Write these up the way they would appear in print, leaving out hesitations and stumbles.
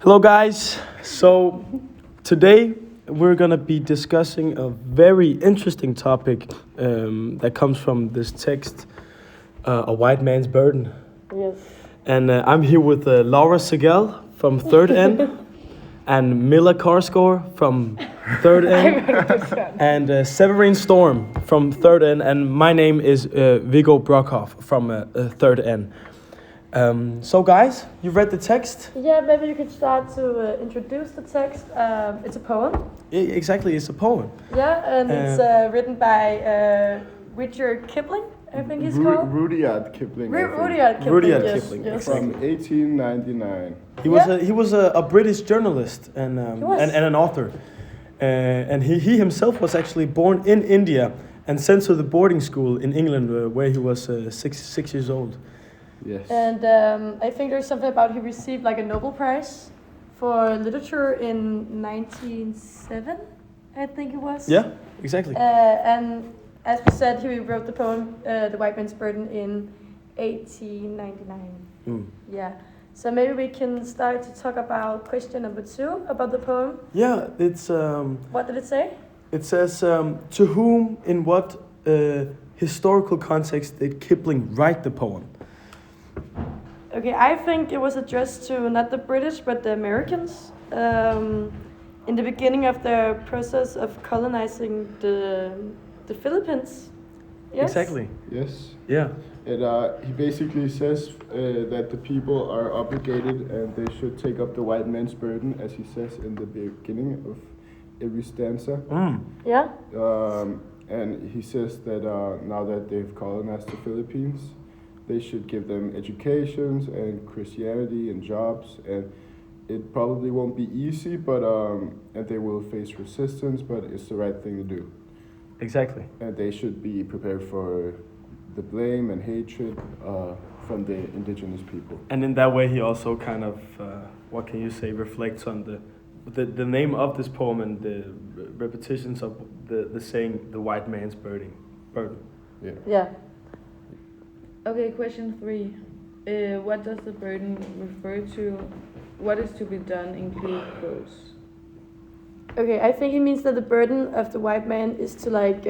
Hello, guys. So, today we're going to be discussing a very interesting topic that comes from this text, A White Man's Burden. Yes. And I'm here with Laura Segel from 3rd N, and Mila Karsgaard from 3rd N, and Severin Storm from 3rd N, and my name is Viggo Brockhoff from 3rd N. So guys, you read the text? Yeah, maybe you could start to introduce the text. It's a poem. Exactly, it's a poem. Yeah, and it's written by Richard Kipling, I think he's called. Rudyard Kipling. I think. Rudyard Kipling. Rudyard yes, Kipling, yes. From 1899. He was a British journalist and an author, and he himself was actually born in India and sent to the boarding school in England where he was six years old. Yes. And I think there's something about he received like a Nobel Prize for literature in 1907, I think it was. Yeah, exactly. And as we said, he wrote the poem The White Man's Burden in 1899. Mm. Yeah. So maybe we can start to talk about question number 2 about the poem. Yeah, it's What did it say? it says to whom, in what historical context did Kipling write the poem? Okay, I think it was addressed to not the British but the Americans in the beginning of the process of colonizing the Philippines. Yes? Exactly. Yes. Yeah. He basically says that the people are obligated and they should take up the white man's burden, as he says in the beginning of every stanza. Mm. Yeah. And he says that now that they've colonized the Philippines, they should give them educations and Christianity and jobs, and it probably won't be easy, but and they will face resistance, but it's the right thing to do. Exactly. And they should be prepared for the blame and hatred from the indigenous people. And in that way, he also kind of, what can you say, reflects on the name of this poem and the repetitions of the saying, the white man's burden. Yeah. Yeah. Okay, question 3. What does the burden refer to? What is to be done include quotes? Okay, I think it means that the burden of the white man is to like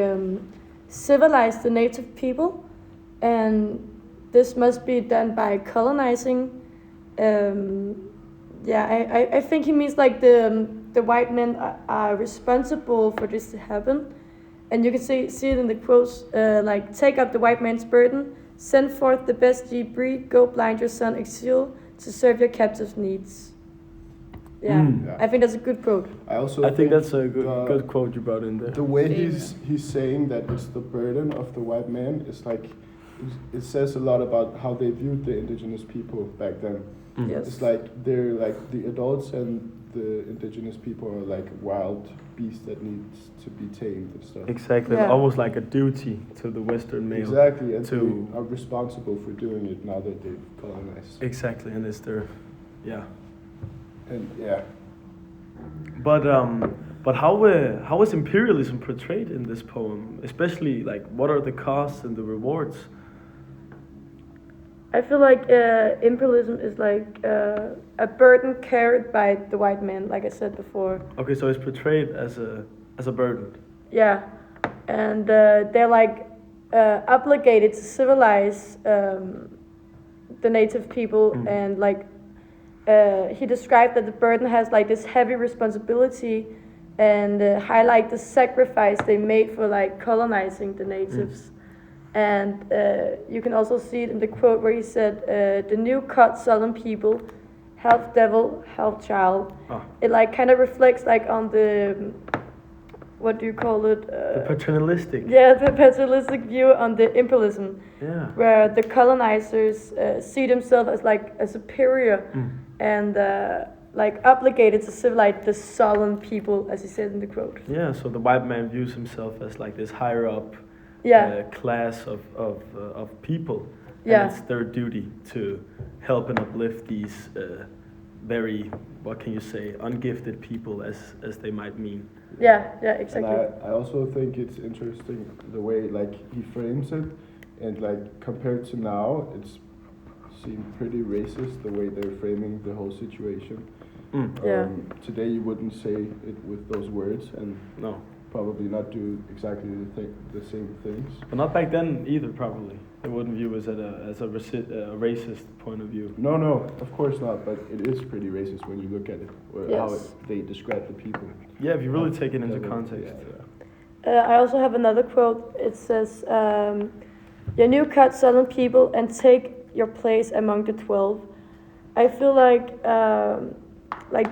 civilize the native people, and this must be done by colonizing. I think he means like the white men are responsible for this to happen, and you can see it in the quotes like take up the white man's burden, send forth the best ye breed, go blind your son exile to serve your captives' needs. Yeah, Mm. I think that's a good quote. I I think that's a good quote you brought in there. The way he's saying that it's the burden of the white man is like, it says a lot about how they viewed the indigenous people back then. Mm. Yes. It's like they're like the adults and the indigenous people are like wild beasts that needs to be tamed and stuff. Exactly, Yeah. almost like a duty to the Western male. Exactly, and to- they are responsible for doing it now that they've colonized. Exactly, and it's their, yeah. And yeah, But how is imperialism portrayed in this poem? Especially like, what are the costs and the rewards? I feel like imperialism is like a burden carried by the white man, like I said before. Okay, so it's portrayed as a burden. Yeah, and they're like obligated to civilize the native people, and like he described that the burden has like this heavy responsibility, and highlight the sacrifice they made for like colonizing the natives. And you can also see it in the quote where he said, the new cut southern people, half devil, half child. Ah. It like kind of reflects like on the, what do you call it? The paternalistic. Yeah, the paternalistic view on the imperialism, Yeah. where the colonizers see themselves as like a superior and like obligated to civilize the southern people, as he said in the quote. Yeah, so the white man views himself as like this higher up class of people. Yeah. And it's their duty to help and uplift these very, what can you say, ungifted people as they might mean. Yeah, exactly. and I also think it's interesting the way like he frames it, and like compared to now, it's seemed pretty racist the way they're framing the whole situation. Yeah. Today you wouldn't say it with those words and No, probably not do exactly the same things. but not back then either. Probably they wouldn't view us as a racist point of view. No, of course not. But it is pretty racist when you look at it, or how Yes. they describe the people. Yeah, if you really take it into Yeah, context. yeah. I also have another quote. It says, "Your new cut southern people and take your place among the 12." I feel like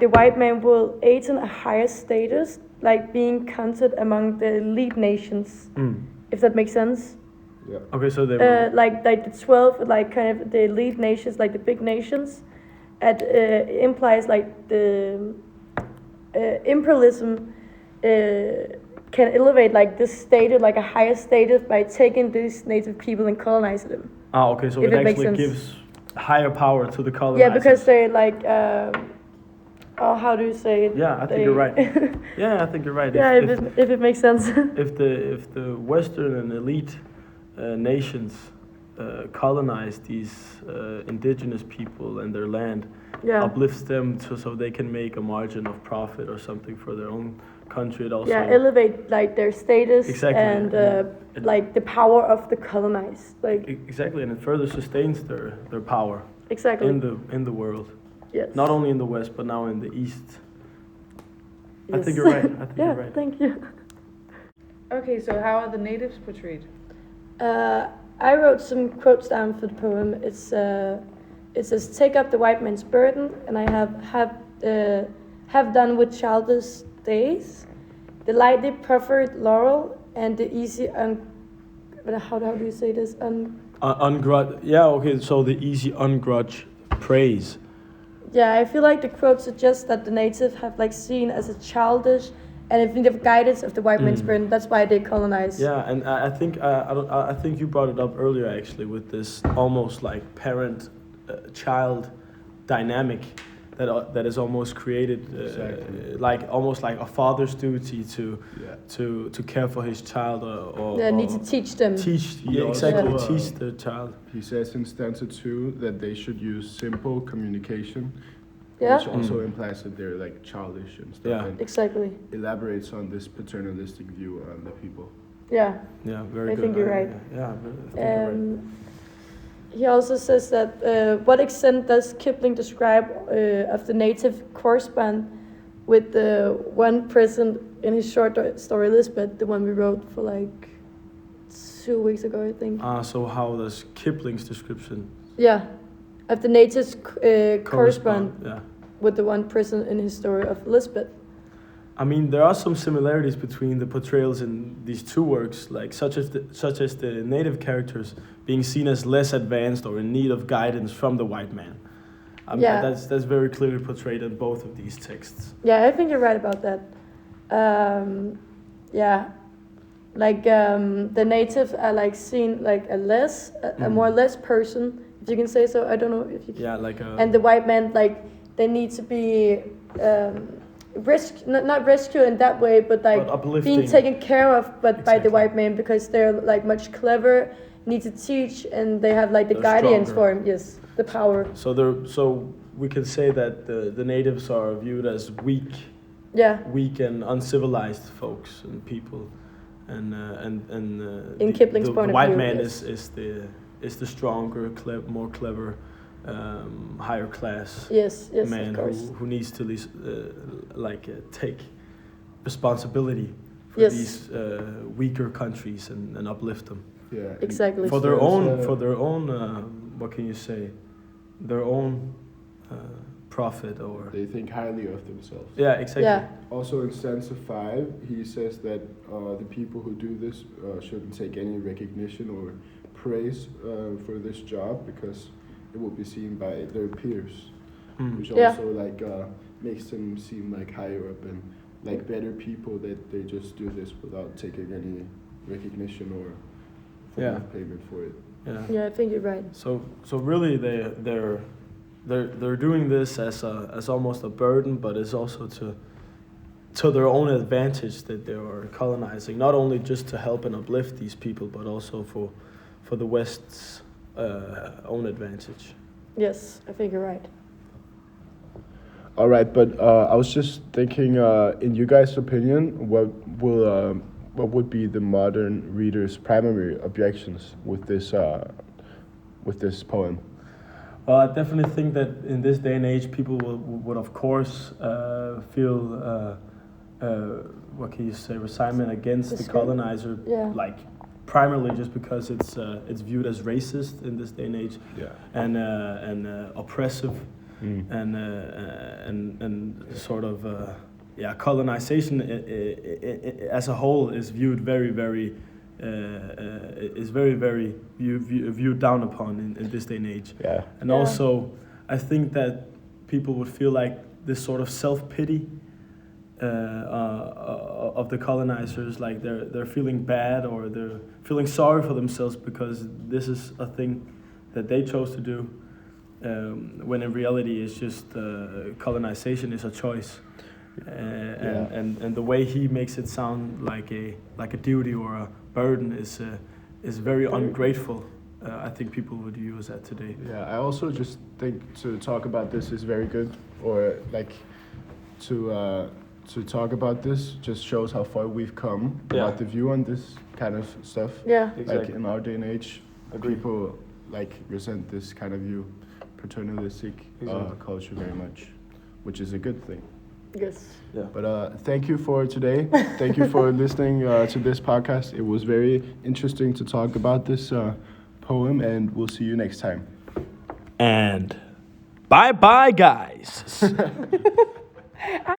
the white man will attain a higher status, like being counted among the elite nations, if that makes sense. Yeah. Okay, so they Like the 12, like kind of the elite nations, like the big nations, implies like the imperialism can elevate like this status, like a higher status, by taking these native people and colonizing them. okay, so if it it makes actually sense. gives higher power to the colonizers. Yeah, because they like, oh, how do you say it? Yeah, I think you're right. Yeah, I think you're right. Yeah, if it makes sense. if the Western and elite nations colonize these indigenous people and their land, Yeah. uplifts them so they can make a margin of profit or something for their own country. It also Yeah, elevate like their status Exactly, and it- like the power of the colonized. Like exactly, and it further sustains their power exactly. in the world, Yes. not only in the West but now in the East. I Yes. think you're right. I think Yeah, you're right. thank you. Okay, so how are the natives portrayed? I wrote some quotes down for the poem. It says, "Take up the white man's burden, and I have done with childish days, the lightly proffered laurel and the easy how do you say this? Yeah, okay, so the easy ungrudged praise. Yeah, I feel like the quote suggests that the natives have like seen as a childish and in need of guidance of the white man's burden. That's why they colonize. Yeah, and I think I think you brought it up earlier actually with this almost like parent-child dynamic that is almost created, Exactly. like almost like a father's duty Yeah. to care for his child or They need to teach them. teach He yeah, exactly also, teach the child. He says in stanza 2 that they should use simple communication, Yeah, which also implies that they're like childish and stuff, Yeah. and exactly. elaborates on this paternalistic view on the people. Yeah. Yeah, very I good. think you're right. Yeah, I think you're right. He also says that what extent does Kipling describe of the native correspond with the one person in his short story Lisbeth, the one we wrote for like 2 weeks ago, I think. So how does Kipling's description Yeah, of the natives correspond Yeah. with the one person in his story of Lisbeth. I mean, there are some similarities between the portrayals in these two works, like such as the native characters being seen as less advanced or in need of guidance from the white man. Yeah. That's very clearly portrayed in both of these texts. Yeah, I think you're right about that. Yeah, like the natives are like seen like a more less person, if you can say so. I don't know if you can. Yeah, like And the white man, like they need to be not rescued in that way, but like but uplifting. being taken care of, but by the Exactly. white man, because they're like much clever, need to teach, and they have like the They're guardians stronger. for him. Yes, the power. So we can say that the natives are viewed as Yeah, weak and uncivilized folks and people, and In Kipling's the point of white view, man yes. is the stronger, more clever, higher class yes, man of course. who needs to take responsibility for Yes. these weaker countries and uplift them Yeah. and Exactly. for their there's, own what can you say, their own profit or They think highly of themselves. yeah, exactly. Yeah, Also in stanza 5, he says that the people who do this shouldn't take any recognition or praise for this job because it will be seen by their peers, which Yeah. also makes them seem like higher up and like better people, that they just do this without taking any recognition or form Yeah. of payment for it. Yeah. yeah, I think you're right. So really they're doing this as almost a burden, but it's also to their own advantage that they are colonizing, not only just to help and uplift these people, but also for the West's own advantage. Yes, I think you're right. All right, but I was just thinking, in you guys' opinion, what would be the modern reader's primary objections with this poem? Well, I definitely think that in this day and age, people would of course feel what can you say, resentment against the colonizer, Yeah. like primarily just because it's viewed as racist in this day and age, Yeah. and oppressive, and sort of colonization as a whole is viewed very viewed down upon in this day and age. Yeah. And Yeah. also, I think that people would feel like this sort of self-pity of the colonizers, like they're feeling bad or they're feeling sorry for themselves because this is a thing that they chose to do, when in reality it's just colonization is a choice. And the way he makes it sound like a duty or a burden is very ungrateful. I think people would use that today. Yeah, I also just think to talk about this is very good, or like to talk about this just shows how far we've come about the view on this kind of stuff. Yeah. Like Exactly. in our day and age, Agreed. people like resent this kind of view, paternalistic Exactly. culture very much, which is a good thing. Yes. Yeah. But thank you for today. Thank you for listening to this podcast. It was very interesting to talk about this poem, and we'll see you next time. And bye bye, guys.